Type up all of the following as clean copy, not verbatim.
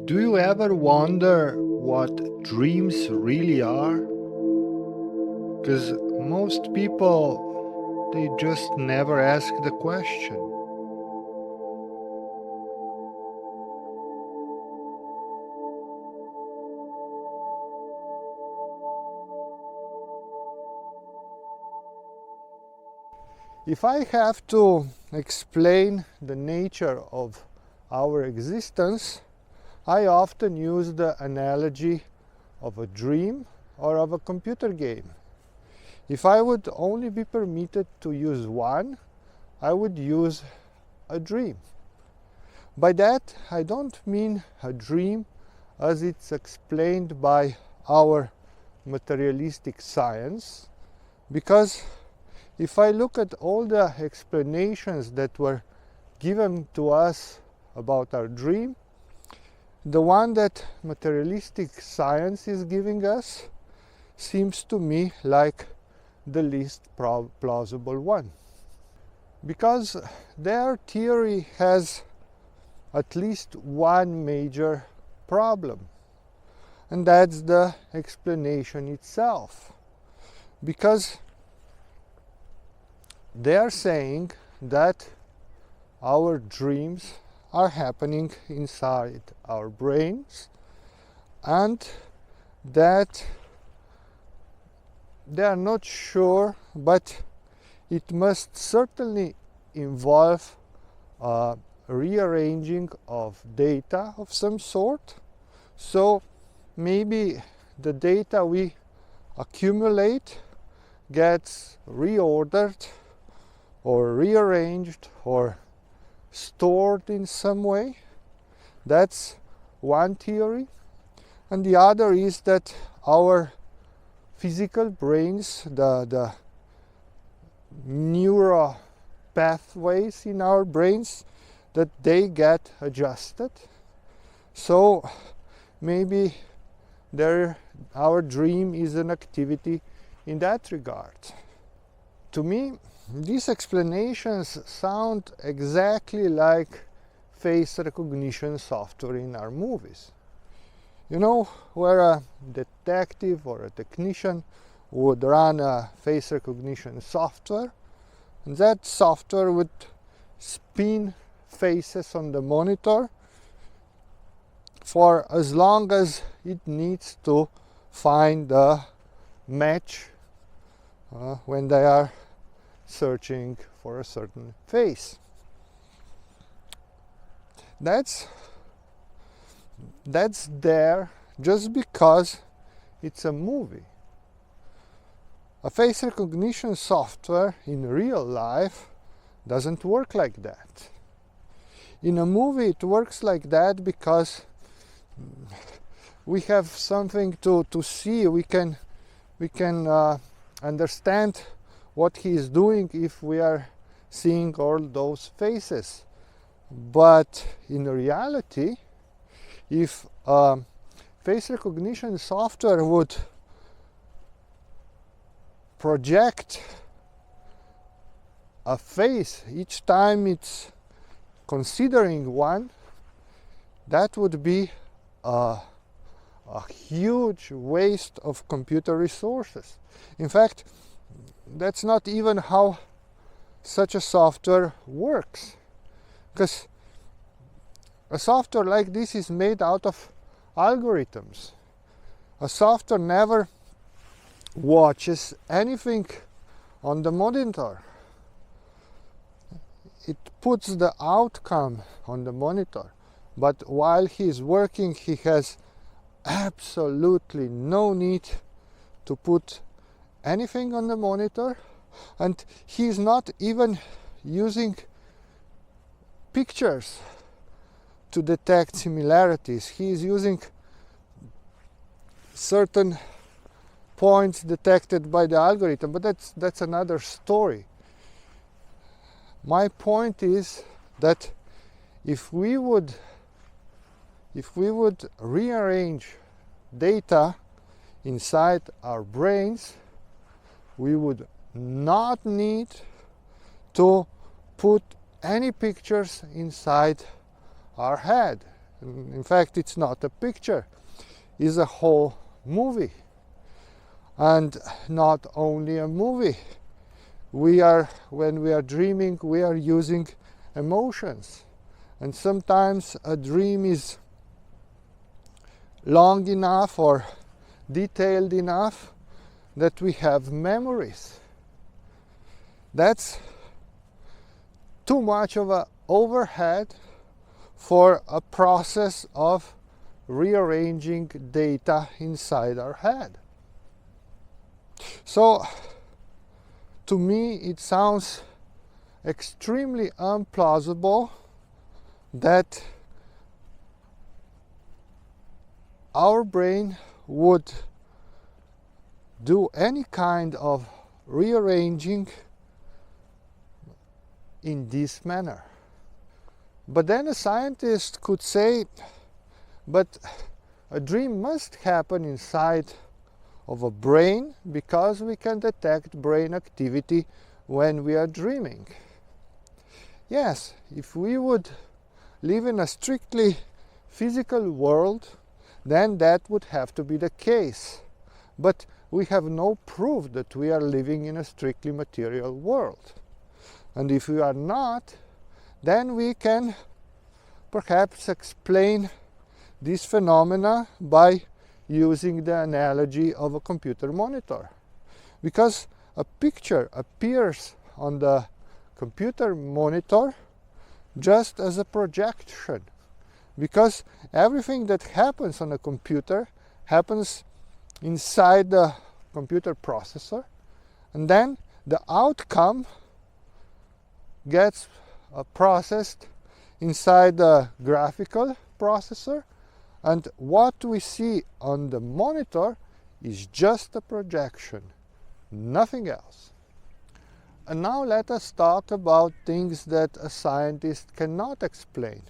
Do you ever wonder what dreams really are? Because most people, they just never ask the question. If I have to explain the nature of our existence, I often use the analogy of a dream or of a computer game. If I would only be permitted to use one, I would use a dream. By that, I don't mean a dream as it's explained by our materialistic science, because if I look at all the explanations that were given to us about our dream, the one that materialistic science is giving us seems to me like the least plausible one. Because their theory has at least one major problem, and that's the explanation itself. Because they are saying that our dreams are happening inside our brains, and that they are not sure, but it must certainly involve rearranging of data of some sort. So maybe the data we accumulate gets reordered or rearranged or stored in some way. That's one theory. And the other is that our physical brains, the neural pathways in our brains, that they get adjusted. So maybe our dream is an activity in that regard. To me, these explanations sound exactly like face recognition software in our movies. You know, where a detective or a technician would run a face recognition software, and that software would spin faces on the monitor for as long as it needs to find a match when they are searching for a certain face. That's there just because it's a movie. A face recognition software in real life doesn't work like that. In a movie it works like that because we have something to see. We can understand what he is doing if we are seeing all those faces. But in reality, if face recognition software would project a face each time it's considering one, that would be a huge waste of computer resources. In fact, that's not even how such a software works, because a software like this is made out of algorithms. A software never watches anything on the monitor. It puts the outcome on the monitor, but while he is working, he has absolutely no need to put anything on the monitor, and he is not even using pictures to detect similarities. He is using certain points detected by the algorithm, but that's another story. My point is that if we would rearrange data inside our brains, we would not need to put any pictures inside our head. In fact, it's not a picture, it's a whole movie. And not only a movie. When we are dreaming, we are using emotions. And sometimes a dream is long enough or detailed enough that we have memories. That's too much of an overhead for a process of rearranging data inside our head. So, to me, it sounds extremely implausible that our brain would do any kind of rearranging in this manner. But then a scientist could say, but a dream must happen inside of a brain because we can detect brain activity when we are dreaming. Yes, if we would live in a strictly physical world, then that would have to be the case. But we have no proof that we are living in a strictly material world. And if we are not, then we can perhaps explain this phenomena by using the analogy of a computer monitor. Because a picture appears on the computer monitor just as a projection. Because everything that happens on a computer happens inside the computer processor, and then the outcome gets processed inside the graphical processor, and what we see on the monitor is just a projection, nothing else. And now let us talk about things that a scientist cannot explain.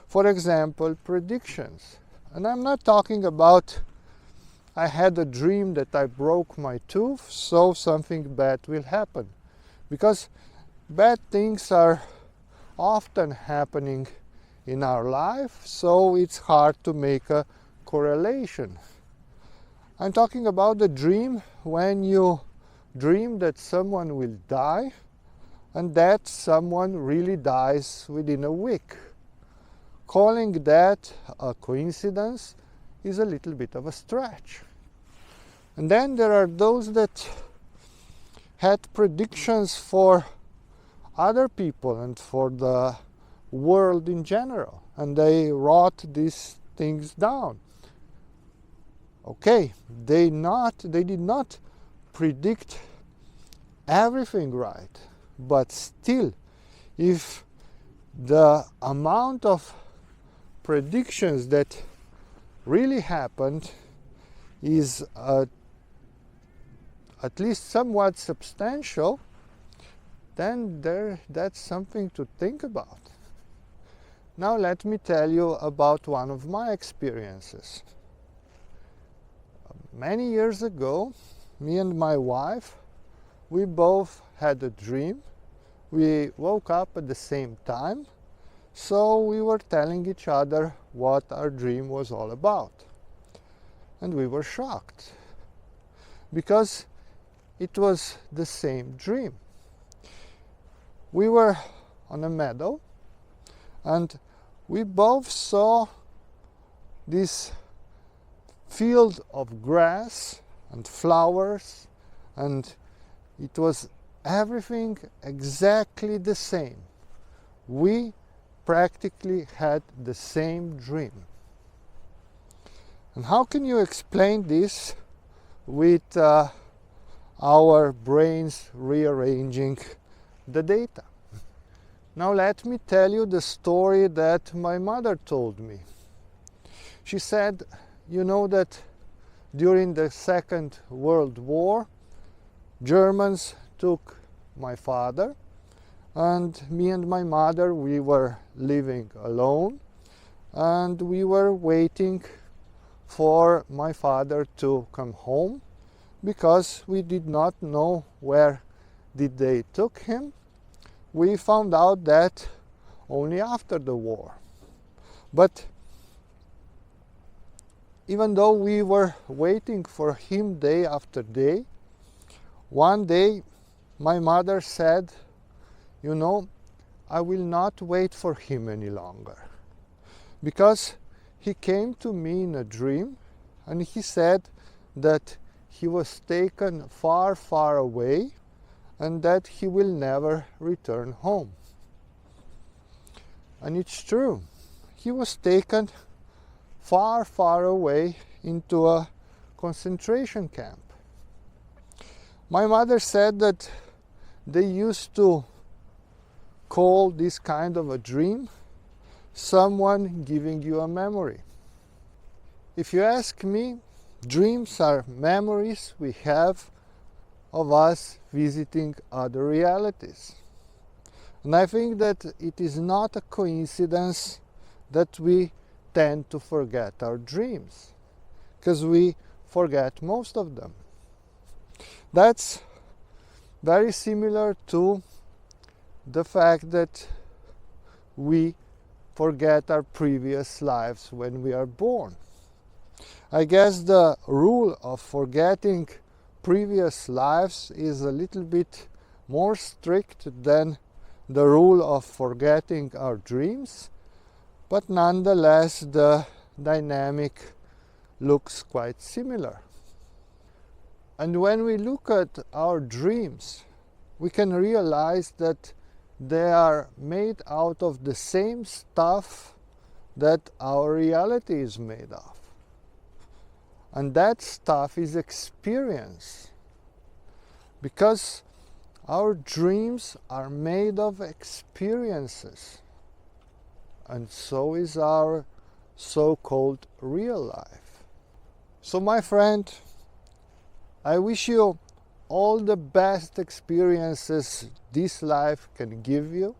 For example, predictions. And I'm not talking about I had a dream that I broke my tooth, so something bad will happen. Because bad things are often happening in our life, so it's hard to make a correlation. I'm talking about the dream when you dream that someone will die and that someone really dies within a week. Calling that a coincidence is a little bit of a stretch. And then there are those that had predictions for other people and for the world in general, and they wrote these things down. Okay, they did not predict everything right, but still, if the amount of predictions that really happened is at least somewhat substantial, then that's something to think about. Now let me tell you about one of my experiences. Many years ago, me and my wife, we both had a dream. We woke up at the same time, so we were telling each other what our dream was all about. And we were shocked, because it was the same dream. We were on a meadow, and we both saw this field of grass and flowers, and it was everything exactly the same. We practically had the same dream. And how can you explain this with our brains rearranging the data? Now let me tell you the story that my mother told me. She said, you know that during the Second World War, Germans took my father, and me and my mother, we were living alone, and we were waiting for my father to come home, because we did not know where did they took him. We found out that only after the war. But even though we were waiting for him day after day, one day my mother said, you know, I will not wait for him any longer. Because he came to me in a dream and he said that he was taken far, far away and that he will never return home. And it's true. He was taken far, far away into a concentration camp. My mother said that they used to call this kind of a dream someone giving you a memory. If you ask me, dreams are memories we have of us visiting other realities. And I think that it is not a coincidence that we tend to forget our dreams, because we forget most of them. That's very similar to the fact that we forget our previous lives when we are born. I guess the rule of forgetting previous lives is a little bit more strict than the rule of forgetting our dreams, but nonetheless the dynamic looks quite similar. And when we look at our dreams, we can realize that they are made out of the same stuff that our reality is made of. And that stuff is experience. Because our dreams are made of experiences. And so is our so-called real life. So my friend, I wish you all the best experiences this life can give you.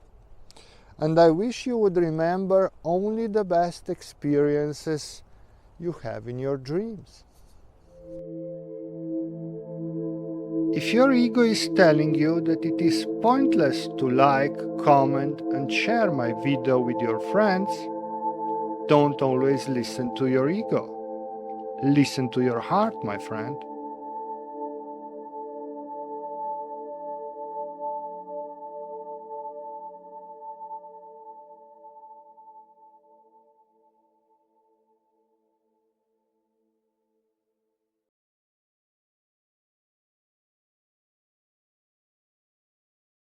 And I wish you would remember only the best experiences you have in your dreams. If your ego is telling you that it is pointless to like, comment, and share my video with your friends, don't always listen to your ego. Listen to your heart, my friend.